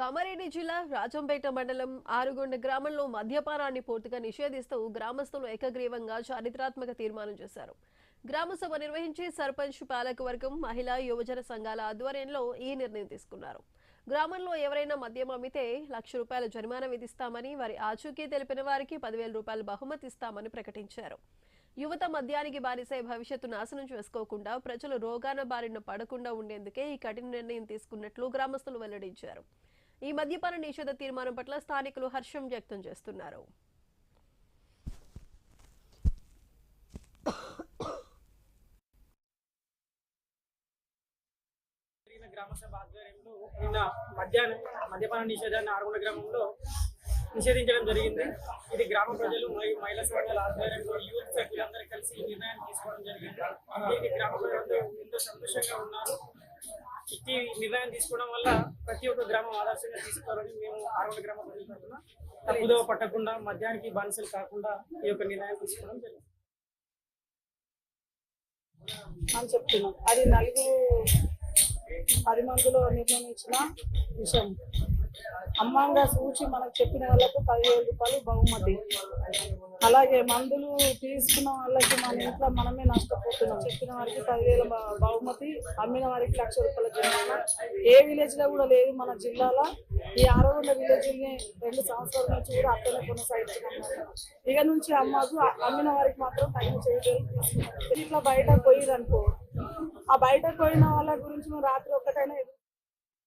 కామారెడ్డి జిల్లా రాజంపేట మండలం ఆరుగొండ గ్రామంలో మద్యపానాన్ని పూర్తిగా నిషేధిస్తూ గ్రామస్తులు ఏకగ్రీవంగా చారిత్రాత్మక తీర్మానం చేశారు. గ్రామ సభ నిర్వహించి సర్పంచ్, పాలకవర్గం, మహిళా, యువజన సంఘాల ఆధ్వర్యంలో ఈ నిర్ణయం తీసుకున్నారు. గ్రామంలో ఎవరైనా మద్యం అమ్మితే ₹1,00,000 జరిమానా విధిస్తామని, వారి ఆచూకీ తెలిపిన వారికి ₹10,000 బహుమతి ఇస్తామని ప్రకటించారు. యువత మద్యానికి బానిసై భవిష్యత్తు నాశనం చేసుకోకుండా ప్రజలు రోగాన బారిన పడకుండా ఉండేందుకే ఈ కఠిన నిర్ణయం తీసుకున్నట్లు గ్రామస్తులు వెల్లడించారు. ఈ మద్యపాన నిషేధ తీర్మానం పట్ల స్థానికులు హర్షం వ్యక్తం చేస్తున్నారు. గ్రామసభ ఆధ్వర్యంలో నిన్న మద్యపాన నిషేధాన్ని ఆరుగొండ గ్రామంలో నిషేధించడం జరిగింది. ఇది గ్రామ ప్రజలు మరియు మహిళా సంఘాల ఆధ్వర్యంలో యూత్ సభ్యులందరూ కలిసి ఈ నిర్ణయాన్ని తీసుకోవడం జరిగింది. దీనికి గ్రామ ప్రజలందరూ ఎంతో సంతోషంగా ఉన్నారు. ఈ నిర్ణయం తీసుకోవడం వల్ల ప్రతి ఒక్క గ్రామం ఆదర్శంగా తీసుకోవాలని మేము ఆరుగొండ గ్రామ ప్రజల తరఫున తప్పుదోవ పట్టకుండా మద్యానికి బానిసలు కాకుండా ఈ యొక్క నిర్ణయం తీసుకోవడం జరిగింది అని చెప్తున్నాం. అది 10 మందిలో నిర్ణయించిన విషయం. అమ్మంగా సూచి మనకు చెప్పిన వాళ్ళకు ₹10,000 బహుమతి. అలాగే మందులు తీసుకున్న వాళ్ళకి మన ఇంట్లో మనమే నష్టపోతున్నాం. చెప్పిన వారికి 10,000 బహుమతి, అమ్మిన వారికి ₹1,00,000 జరిమానా. ఏ విలేజ్ లో కూడా లేదు మన జిల్లాలో. ఈ ఆరుగొండ విలేజ్ ని 2 సంవత్సరాల నుంచి కూడా అట్లనే కొనసాగించుకున్నాం. ఇక నుంచి అమ్మకు, అమ్మిన వారికి మాత్రం తగిన చర్యలు తీసుకున్నాం. ఇట్లా బయటకు పోయిరనుకో, ఆ బయటకు పోయిన వాళ్ళ గురించి రాత్రి ఒక్కటైనా